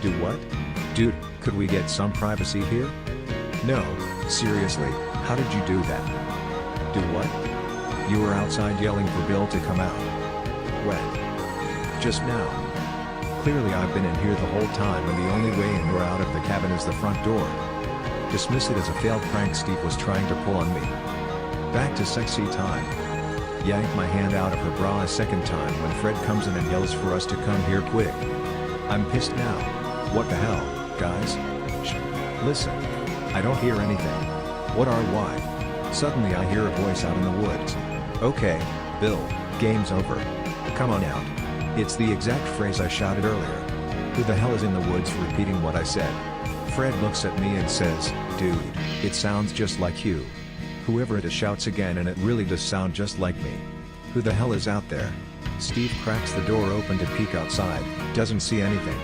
Do what? Dude, could we get some privacy here? No, seriously, how did you do that? Do what? You were outside yelling for Bill to come out. When? Just now. Clearly I've been in here the whole time and the only way in or out of the cabin is the front door. Dismiss it as a failed prank Steve was trying to pull on me. Back to sexy time. Yank my hand out of her bra a second time when Fred comes in and yells for us to come here quick. I'm pissed now. What the hell, guys? Shh. Listen. I don't hear anything. What are why? Suddenly I hear a voice out in the woods. Okay, Bill, game's over. Come on out. It's the exact phrase I shouted earlier. Who the hell is in the woods repeating what I said? Fred looks at me and says, dude, it sounds just like you. Whoever it is shouts again and it really does sound just like me. Who the hell is out there? Steve cracks the door open to peek outside, doesn't see anything.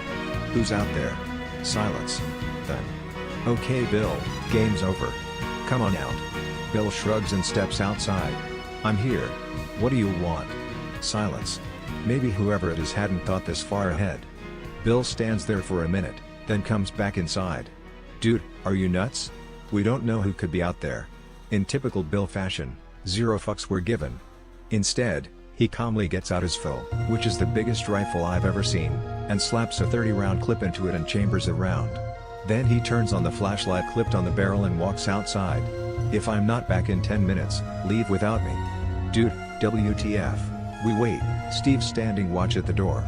Who's out there? Silence. Then. Okay Bill, game's over. Come on out. Bill shrugs and steps outside. I'm here. What do you want? Silence. Maybe whoever it is hadn't thought this far ahead. Bill stands there for a minute, then comes back inside. Dude, are you nuts? We don't know who could be out there. In typical Bill fashion, zero fucks were given. Instead, he calmly gets out his fill, which is the biggest rifle I've ever seen, and slaps a 30-round clip into it and chambers a round. Then he turns on the flashlight clipped on the barrel and walks outside. If I'm not back in 10 minutes, leave without me. Dude, WTF. We wait, Steve's standing watch at the door.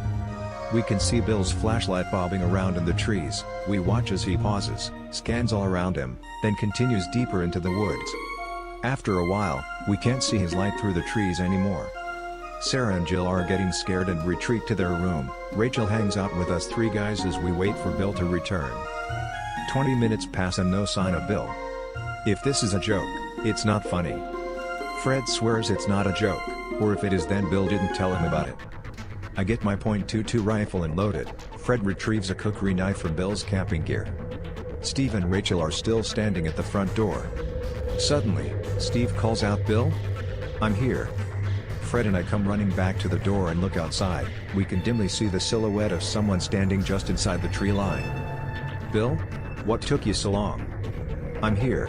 We can see Bill's flashlight bobbing around in the trees. We watch as he pauses, scans all around him, then continues deeper into the woods. After a while, we can't see his light through the trees anymore. Sarah and Jill are getting scared and retreat to their room. Rachel hangs out with us three guys as we wait for Bill to return. 20 minutes pass and no sign of Bill. If this is a joke, it's not funny. Fred swears it's not a joke, or if it is then Bill didn't tell him about it. I get my .22 rifle and load it. Fred retrieves a cookery knife from Bill's camping gear. Steve and Rachel are still standing at the front door. Suddenly, Steve calls out, Bill? I'm here. Fred and I come running back to the door and look outside. We can dimly see the silhouette of someone standing just inside the tree line. Bill? What took you so long? I'm here.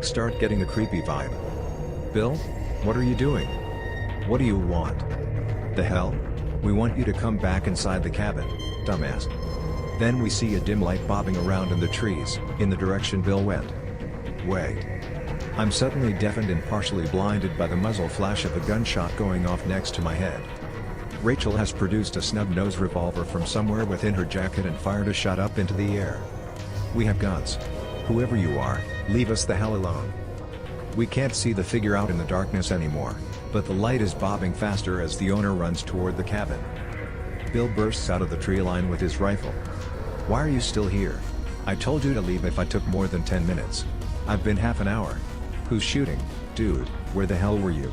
Start getting a creepy vibe. Bill? What are you doing? What do you want? The hell? We want you to come back inside the cabin, dumbass. Then we see a dim light bobbing around in the trees, in the direction Bill went. Wait. I'm suddenly deafened and partially blinded by the muzzle flash of a gunshot going off next to my head. Rachel has produced a snub-nose revolver from somewhere within her jacket and fired a shot up into the air. We have guns. Whoever you are, leave us the hell alone. We can't see the figure out in the darkness anymore, but the light is bobbing faster as the owner runs toward the cabin. Bill bursts out of the tree line with his rifle. Why are you still here? I told you to leave if I took more than 10 minutes. I've been half an hour. Who's shooting? Dude, where the hell were you?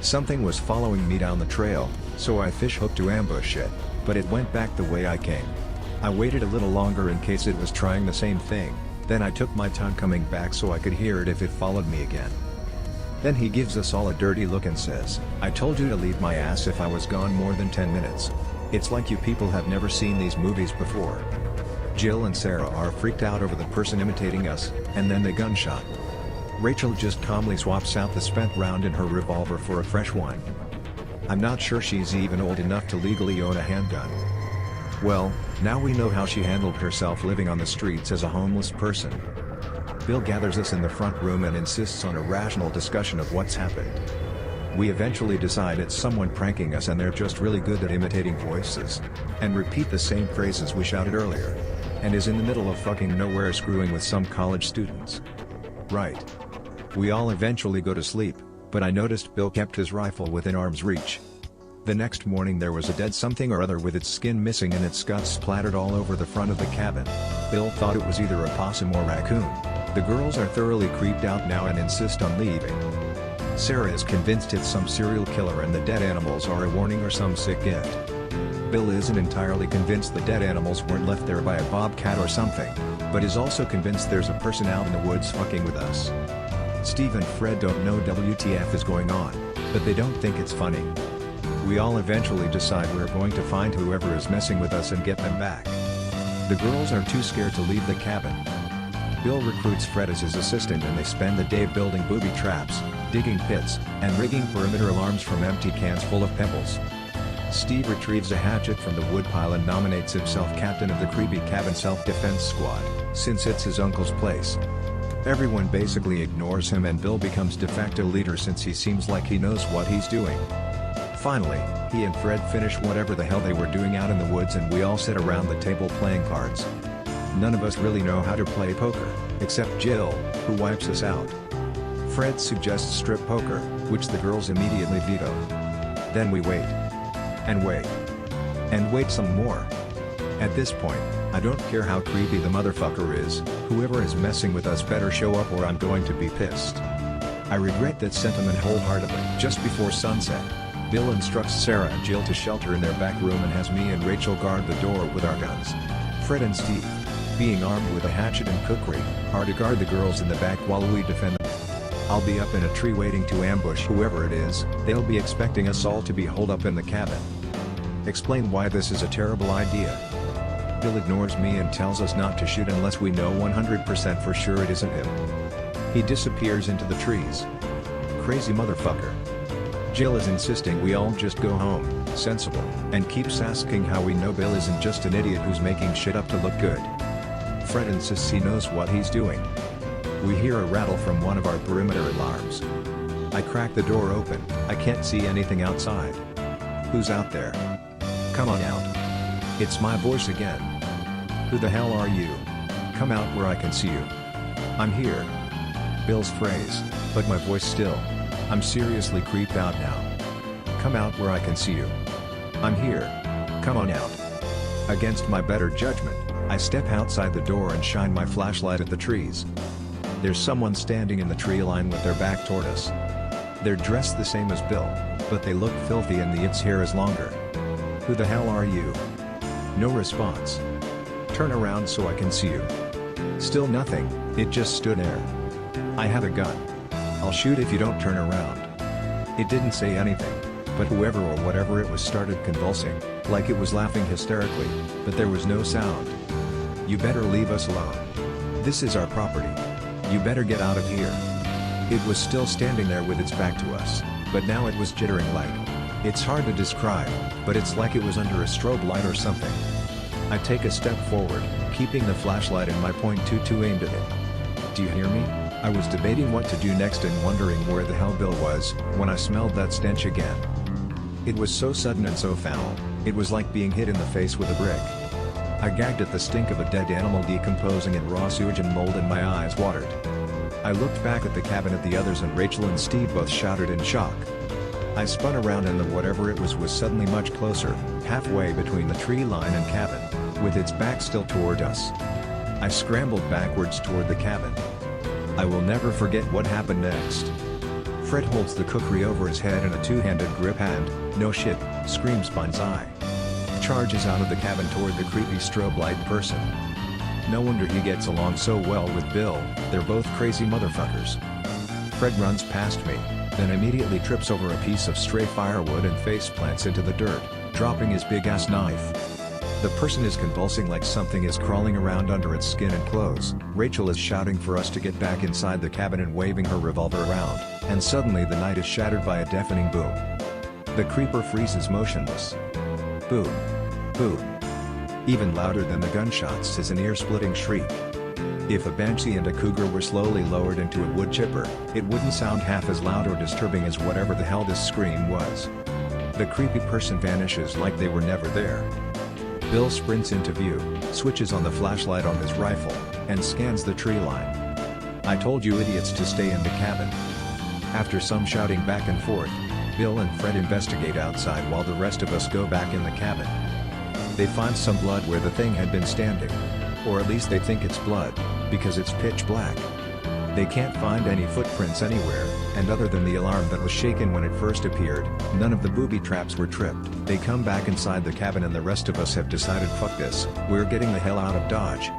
Something was following me down the trail, so I fishhooked to ambush it, but it went back the way I came. I waited a little longer in case it was trying the same thing, then I took my time coming back so I could hear it if it followed me again. Then he gives us all a dirty look and says, I told you to leave my ass if I was gone more than 10 minutes. It's like you people have never seen these movies before. Jill and Sarah are freaked out over the person imitating us, and then the gunshot. Rachel just calmly swaps out the spent round in her revolver for a fresh one. I'm not sure she's even old enough to legally own a handgun. Well, now we know how she handled herself living on the streets as a homeless person. Bill gathers us in the front room and insists on a rational discussion of what's happened. We eventually decide it's someone pranking us and they're just really good at imitating voices, and repeat the same phrases we shouted earlier, and is in the middle of fucking nowhere screwing with some college students. Right. We all eventually go to sleep, but I noticed Bill kept his rifle within arm's reach. The next morning there was a dead something or other with its skin missing and its guts splattered all over the front of the cabin. Bill thought it was either a possum or raccoon. The girls are thoroughly creeped out now and insist on leaving. Sarah is convinced it's some serial killer and the dead animals are a warning or some sick gift. Bill isn't entirely convinced the dead animals weren't left there by a bobcat or something, but is also convinced there's a person out in the woods fucking with us. Steve and Fred don't know WTF is going on, but they don't think it's funny. We all eventually decide we're going to find whoever is messing with us and get them back. The girls are too scared to leave the cabin. Bill recruits Fred as his assistant and they spend the day building booby traps, digging pits, and rigging perimeter alarms from empty cans full of pebbles. Steve retrieves a hatchet from the woodpile and nominates himself captain of the creepy cabin self-defense squad, since it's his uncle's place. Everyone basically ignores him and Bill becomes de facto leader since he seems like he knows what he's doing. Finally, he and Fred finish whatever the hell they were doing out in the woods and we all sit around the table playing cards. None of us really know how to play poker, except Jill, who wipes us out. Fred suggests strip poker, which the girls immediately veto. Then we wait. And wait. And wait some more. At this point, I don't care how creepy the motherfucker is, whoever is messing with us better show up or I'm going to be pissed. I regret that sentiment wholeheartedly. Just before sunset, Bill instructs Sarah and Jill to shelter in their back room and has me and Rachel guard the door with our guns. Fred and Steve, being armed with a hatchet and kukri, are to guard the girls in the back while we defend them. I'll be up in a tree waiting to ambush whoever it is. They'll be expecting us all to be holed up in the cabin. Explain why this is a terrible idea. Bill ignores me and tells us not to shoot unless we know 100% for sure it isn't him. He disappears into the trees. Crazy motherfucker. Jill is insisting we all just go home, sensible, and keeps asking how we know Bill isn't just an idiot who's making shit up to look good. Fred insists he knows what he's doing. We hear a rattle from one of our perimeter alarms. I crack the door open. I can't see anything outside. Who's out there? Come on out. It's my voice again. Who the hell are you? Come out where I can see you. I'm here. Bill's phrase, but my voice still. I'm seriously creeped out now. Come out where I can see you. I'm here. Come on out. Against my better judgment, I step outside the door and shine my flashlight at the trees. There's someone standing in the tree line with their back toward us. They're dressed the same as Bill, but they look filthy and its hair is longer. Who the hell are you? No response. Turn around so I can see you. Still nothing, it just stood there. I have a gun. I'll shoot if you don't turn around. It didn't say anything, but whoever or whatever it was started convulsing, like it was laughing hysterically, but there was no sound. You better leave us alone. This is our property. You better get out of here. It was still standing there with its back to us, but now it was jittering like. It's hard to describe, but it's like it was under a strobe light or something. I take a step forward, keeping the flashlight in my .22 aimed at it. Do you hear me? I was debating what to do next and wondering where the hell Bill was, when I smelled that stench again. It was so sudden and so foul, it was like being hit in the face with a brick. I gagged at the stink of a dead animal decomposing in raw sewage and mold and my eyes watered. I looked back at the cabin at the others and Rachel and Steve both shouted in shock. I spun around and the whatever it was suddenly much closer, halfway between the tree line and cabin, with its back still toward us. I scrambled backwards toward the cabin. I will never forget what happened next. Fred holds the kukri over his head in a two-handed grip and, no shit, screams banzai. Charges out of the cabin toward the creepy strobe light person. No wonder he gets along so well with Bill, they're both crazy motherfuckers. Fred runs past me, then immediately trips over a piece of stray firewood and face plants into the dirt, dropping his big-ass knife. The person is convulsing like something is crawling around under its skin and clothes. Rachel is shouting for us to get back inside the cabin and waving her revolver around, and suddenly the night is shattered by a deafening boom. The creeper freezes motionless. Boom. Boom. Even louder than the gunshots is an ear-splitting shriek. If a banshee and a cougar were slowly lowered into a wood chipper, it wouldn't sound half as loud or disturbing as whatever the hell this scream was. The creepy person vanishes like they were never there. Bill sprints into view, switches on the flashlight on his rifle, and scans the tree line. I told you idiots to stay in the cabin. After some shouting back and forth, Bill and Fred investigate outside while the rest of us go back in the cabin. They find some blood where the thing had been standing. Or at least they think it's blood, because it's pitch black. They can't find any footprints anywhere, and other than the alarm that was shaken when it first appeared, none of the booby traps were tripped. They come back inside the cabin and the rest of us have decided fuck this, we're getting the hell out of Dodge.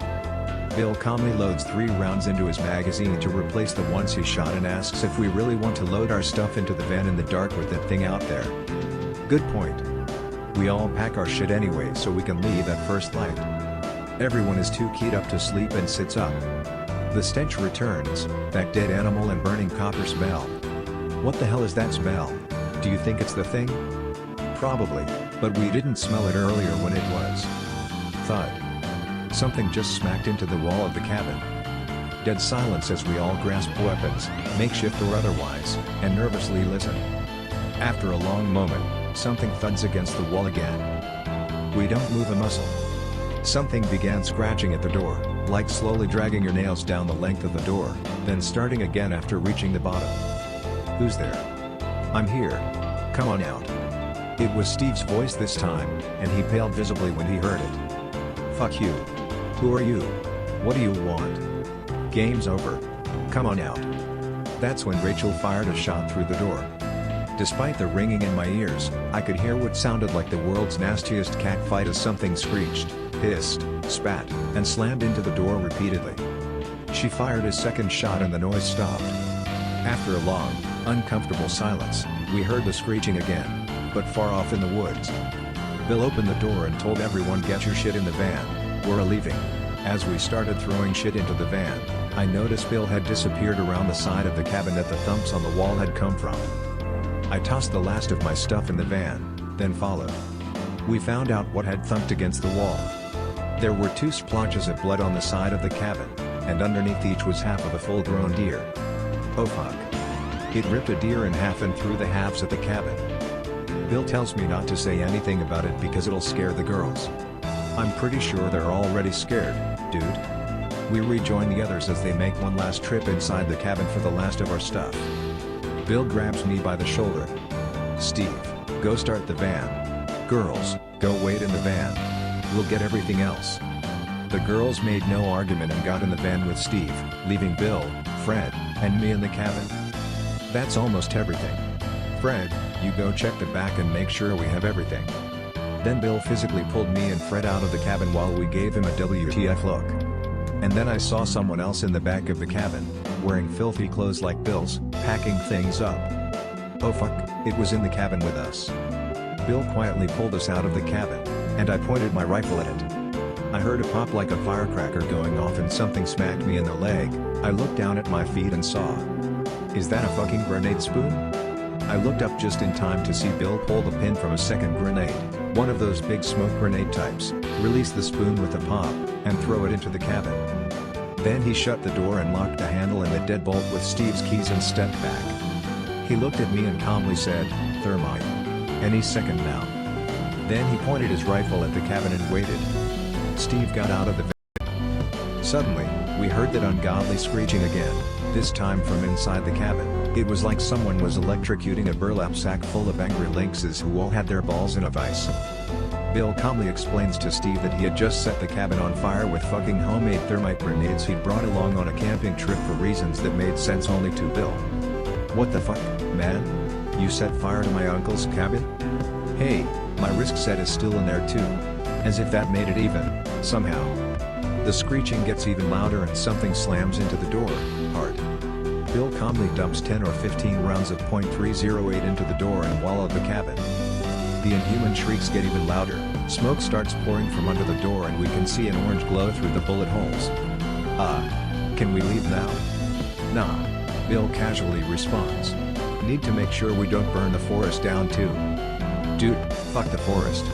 Bill calmly loads 3 rounds into his magazine to replace the ones he shot and asks if we really want to load our stuff into the van in the dark with that thing out there. Good point. We all pack our shit anyway so we can leave at first light. Everyone is too keyed up to sleep and sits up. The stench returns, that dead animal and burning copper smell. What the hell is that smell? Do you think it's the thing? Probably, but we didn't smell it earlier when it was. Thud. Something just smacked into the wall of the cabin. Dead silence as we all grasp weapons, makeshift or otherwise, and nervously listen. After a long moment, something thuds against the wall again. We don't move a muscle. Something began scratching at the door, like slowly dragging your nails down the length of the door, then starting again after reaching the bottom. Who's there? I'm here. Come on out. It was Steve's voice this time, and he paled visibly when he heard it. Fuck you. Who are you? What do you want? Game's over. Come on out. That's when Rachel fired a shot through the door. Despite the ringing in my ears, I could hear what sounded like the world's nastiest cat fight as something screeched, hissed, spat, and slammed into the door repeatedly. She fired a second shot and the noise stopped. After a long, uncomfortable silence, we heard the screeching again, but far off in the woods. Bill opened the door and told everyone, get your shit in the van, we're leaving. As we started throwing shit into the van, I noticed Bill had disappeared around the side of the cabin that the thumps on the wall had come from. I tossed the last of my stuff in the van, then followed. We found out what had thumped against the wall. There were 2 splotches of blood on the side of the cabin, and underneath each was half of a full-grown deer. Oh fuck. It ripped a deer in half and threw the halves at the cabin. Bill tells me not to say anything about it because it'll scare the girls. I'm pretty sure they're already scared, dude. We rejoin the others as they make one last trip inside the cabin for the last of our stuff. Bill grabs me by the shoulder. Steve, go start the van. Girls, go wait in the van. We'll get everything else. The girls made no argument and got in the van with Steve, leaving Bill, Fred, and me in the cabin. That's almost everything. Fred, you go check the back and make sure we have everything. Then Bill physically pulled me and Fred out of the cabin while we gave him a WTF look. And then I saw someone else in the back of the cabin, wearing filthy clothes like Bill's, packing things up. Oh fuck, it was in the cabin with us. Bill quietly pulled us out of the cabin, and I pointed my rifle at it. I heard a pop like a firecracker going off and something smacked me in the leg. I looked down at my feet and saw. Is that a fucking grenade spoon? I looked up just in time to see Bill pull the pin from a second grenade, one of those big smoke grenade types, release the spoon with a pop, and throw it into the cabin. Then he shut the door and locked the handle and the deadbolt with Steve's keys and stepped back. He looked at me and calmly said, "Thermite. Any second now." Then he pointed his rifle at the cabin and waited. Steve got out of the van. Suddenly, we heard that ungodly screeching again, this time from inside the cabin. It was like someone was electrocuting a burlap sack full of angry lynxes who all had their balls in a vice. Bill calmly explains to Steve that he had just set the cabin on fire with fucking homemade thermite grenades he'd brought along on a camping trip for reasons that made sense only to Bill. What the fuck, man? You set fire to my uncle's cabin? Hey, my risk set is still in there too. As if that made it even, somehow. The screeching gets even louder and something slams into the door, hard. Bill calmly dumps 10 or 15 rounds of .308 into the door and wall of the cabin. The inhuman shrieks get even louder, smoke starts pouring from under the door and we can see an orange glow through the bullet holes. Can we leave now? Nah. Bill casually responds. Need to make sure we don't burn the forest down too. Dude, fuck the forest.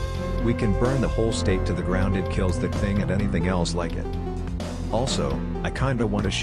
We can burn the whole state to the ground, it kills that thing and anything else like it. Also, I kinda wanna shoot